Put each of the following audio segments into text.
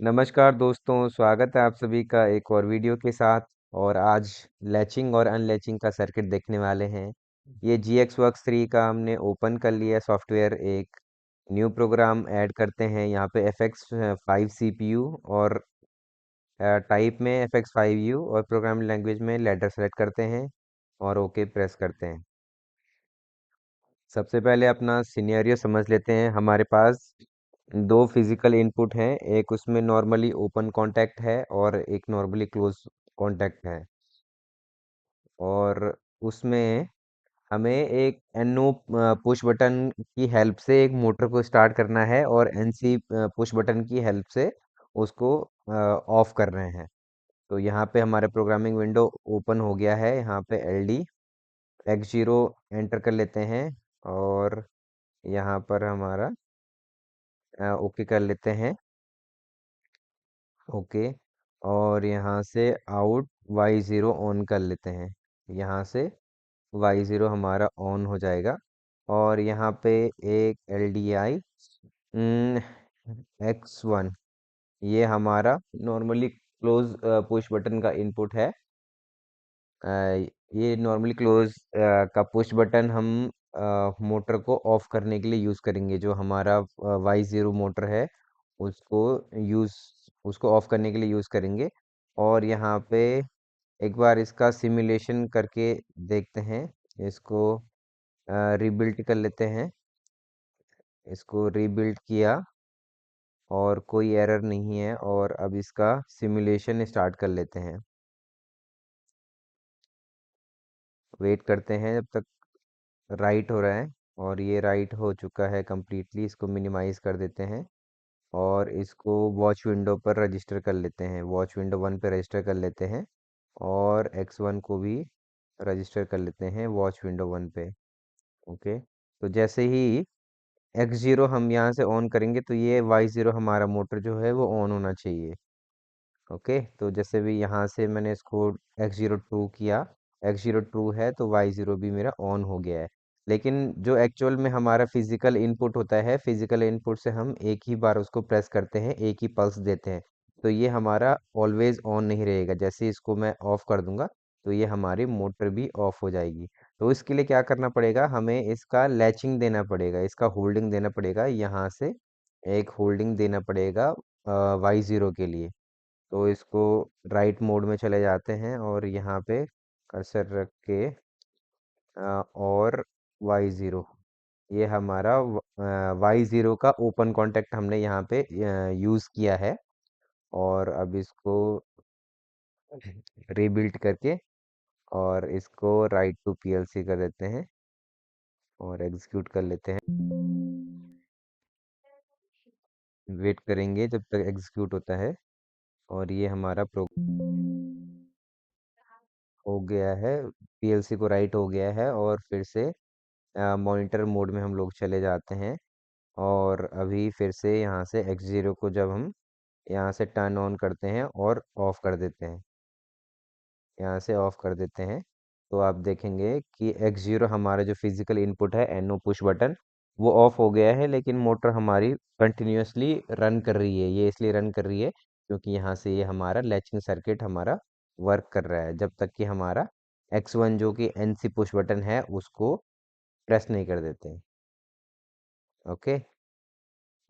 नमस्कार दोस्तों, स्वागत है आप सभी का एक और वीडियो के साथ। और आज लैचिंग और अनलैचिंग का सर्किट देखने वाले हैं। ये GX Works 3 का हमने ओपन कर लिया सॉफ्टवेयर। एक न्यू प्रोग्राम ऐड करते हैं यहाँ पे FX 5 CPU और टाइप में FX 5U और प्रोग्रामिंग लैंग्वेज में लेटर सेलेक्ट करते हैं और ओके प्रेस करते हैं। सबसे पहले अपना सिनेरियो समझ लेते हैं। हमारे पास दो फिजिकल इनपुट हैं, एक उसमें नॉर्मली ओपन कांटेक्ट है और एक नॉर्मली क्लोज कांटेक्ट है। और उसमें हमें एक NO पुश बटन की हेल्प से एक मोटर को स्टार्ट करना है और NC पुश बटन की हेल्प से उसको ऑफ कर रहे हैं। तो यहाँ पे हमारे प्रोग्रामिंग विंडो ओपन हो गया है। यहाँ पे LD X0 एंटर कर लेते हैं और यहाँ पर हमारा ओके कर लेते हैं। ओके। और यहाँ से आउट Y0 ऑन कर लेते हैं। यहाँ से Y0 हमारा ऑन हो जाएगा। और यहाँ पे एक LDI X1, ये हमारा नॉर्मली क्लोज पुश बटन का इनपुट है। अ, ये नॉर्मली क्लोज का पुश बटन हम मोटर को ऑफ करने के लिए यूज करेंगे। जो हमारा Y0 मोटर है उसको यूज उसको ऑफ करने के लिए यूज करेंगे। और यहाँ पे एक बार इसका सिमुलेशन करके देखते हैं। इसको रीबिल्ड कर लेते हैं। इसको रीबिल्ड किया और कोई एरर नहीं है। और अब इसका सिमुलेशन स्टार्ट कर लेते हैं। वेट करते हैं जब तक राइट हो रहा है। और ये राइट हो चुका है कंप्लीटली। इसको मिनिमाइज कर देते हैं और इसको वॉच विंडो पर रजिस्टर कर लेते हैं। वॉच विंडो 1 पे रजिस्टर कर लेते हैं और X1 को भी रजिस्टर कर लेते हैं वॉच विंडो 1 पे। ओके। तो जैसे ही X0 हम यहाँ से ऑन करेंगे तो ये Y0 हमारा मोटर जो है वो ऑन होना चाहिए। ओके। तो जैसे भी यहाँ से मैंने इसको X02 किया, X02 है तो Y0 भी मेरा ऑन हो गया है। लेकिन जो एक्चुअल में हमारा फिजिकल इनपुट होता है, फिजिकल इनपुट से हम एक ही बार उसको प्रेस करते हैं, एक ही पल्स देते हैं। तो ये हमारा ऑलवेज ऑन नहीं रहेगा। जैसे इसको मैं ऑफ कर दूंगा तो ये हमारी मोटर भी ऑफ हो जाएगी। तो इसके लिए क्या करना पड़ेगा, हमें इसका लैचिंग देना पड़ेगा, इसका होल्डिंग देना पड़ेगा। यहाँ से एक होल्डिंग देना पड़ेगा Y0 के लिए। तो इसको राइट मोड में चले जाते हैं और यहाँ पे कर्सर रख के और Y0, ये हमारा Y0 का ओपन कॉन्टेक्ट हमने यहाँ पे यूज़ किया है। और अब इसको रीबिल्ड करके और इसको राइट टू PLC कर देते हैं और एग्जीक्यूट कर लेते हैं। वेट करेंगे जब तक एग्जीक्यूट होता है। और ये हमारा प्रोग्राम हो गया है, PLC को राइट हो गया है। और फिर से मॉनिटर मोड में हम लोग चले जाते हैं। और अभी फिर से यहाँ से X0 को जब हम यहाँ से टर्न ऑन करते हैं और ऑफ कर देते हैं, यहाँ से ऑफ कर देते हैं, तो आप देखेंगे कि X0 हमारा जो फिजिकल इनपुट है NO पुश बटन, वो ऑफ हो गया है। लेकिन मोटर हमारी कंटिन्यूअसली रन कर रही है। ये इसलिए रन कर रही है क्योंकि यहाँ से ये हमारा लैचिंग सर्किट हमारा वर्क कर रहा है, जब तक कि हमारा X1 जो कि NC पुश बटन है उसको प्रेस नहीं कर देते हैं। ओके।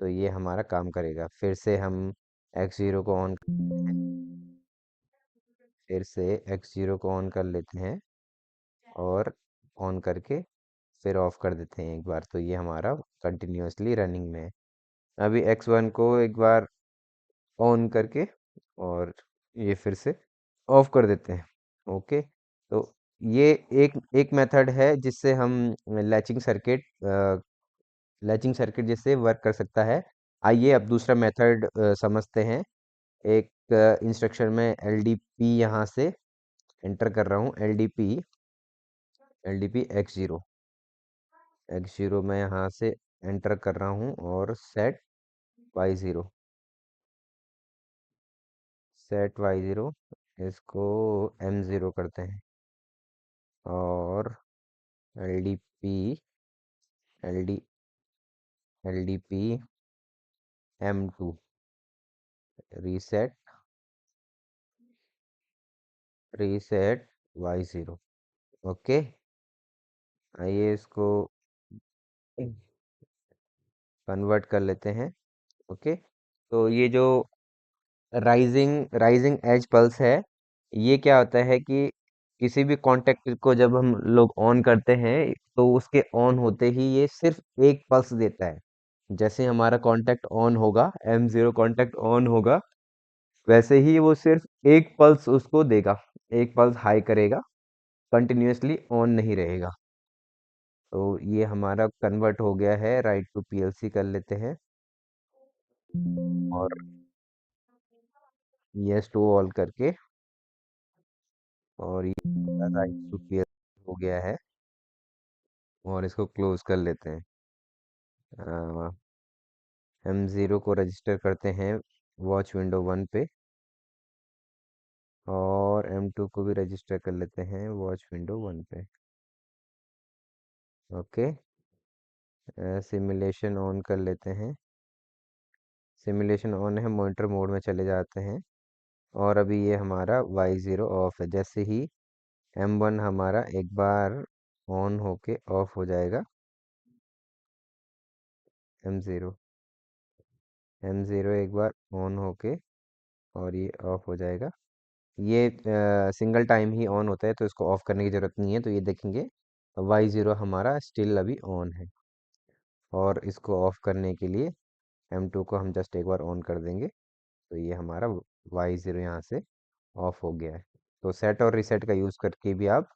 तो ये हमारा काम करेगा। फिर से हम X0 को ऑन करते हैं, फिर से X0 को ऑन कर लेते हैं और ऑन करके फिर ऑफ कर देते हैं एक बार। तो ये हमारा कंटिन्यूअसली रनिंग में है। अभी X1 को एक बार ऑन करके और ये फिर से ऑफ कर देते हैं। ओके। तो ये एक एक मेथड है जिससे हम लैचिंग सर्किट लैचिंग सर्किट जिससे वर्क कर सकता है। आइए अब दूसरा मेथड समझते हैं। एक इंस्ट्रक्शन में LDP यहाँ से एंटर कर रहा हूँ। LDP X0 मैं यहाँ से एंटर कर रहा हूँ और Y0 सेट Y0 इसको M0 करते हैं। और L D LDP M2 reset reset y0। Okay, आइए इसको कन्वर्ट कर लेते हैं। ओके, तो ये जो राइजिंग राइजिंग एज पल्स है, ये क्या होता है कि किसी भी कांटेक्ट को जब हम लोग ऑन करते हैं तो उसके ऑन होते ही ये सिर्फ एक पल्स देता है। जैसे हमारा कांटेक्ट ऑन होगा, M0 कांटेक्ट ऑन होगा, वैसे ही वो सिर्फ एक पल्स उसको देगा, एक पल्स हाई करेगा, कंटिन्यूअसली ऑन नहीं रहेगा। तो ये हमारा कन्वर्ट हो गया है, राइट टू पीएलसी कर लेते हैं और यस टू ऑल करके, और ये राइट टू पीएलसी हो गया है और इसको क्लोज कर लेते हैं। M0 को रजिस्टर करते हैं वॉच विंडो 1 पे, और M2 को भी रजिस्टर कर लेते हैं वॉच विंडो 1 पे। ओके, सिमुलेशन ऑन कर लेते हैं। सिमुलेशन ऑन है, मॉनिटर मोड में चले जाते हैं और अभी ये हमारा Y0 ऑफ है। जैसे ही M1 हमारा एक बार ऑन होके ऑफ हो जाएगा, M0 M0 एक बार ऑन होके और ये ऑफ हो जाएगा। ये सिंगल टाइम ही ऑन होता है तो इसको ऑफ करने की ज़रूरत नहीं है। तो ये देखेंगे Y0 हमारा स्टिल अभी ऑन है, और इसको ऑफ करने के लिए M2 को हम जस्ट एक बार ऑन कर देंगे तो ये हमारा Y0 यहाँ से ऑफ हो गया है। तो सेट और रिसेट का यूज़ करके भी आप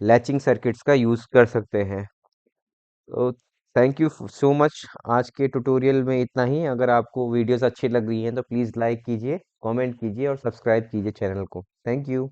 लैचिंग सर्किट्स का यूज़ कर सकते हैं। तो थैंक यू सो मच। आज के ट्यूटोरियल में इतना ही। अगर आपको वीडियोस अच्छी लग रही हैं तो प्लीज़ लाइक कीजिए, कमेंट कीजिए और सब्सक्राइब कीजिए चैनल को। Thank you.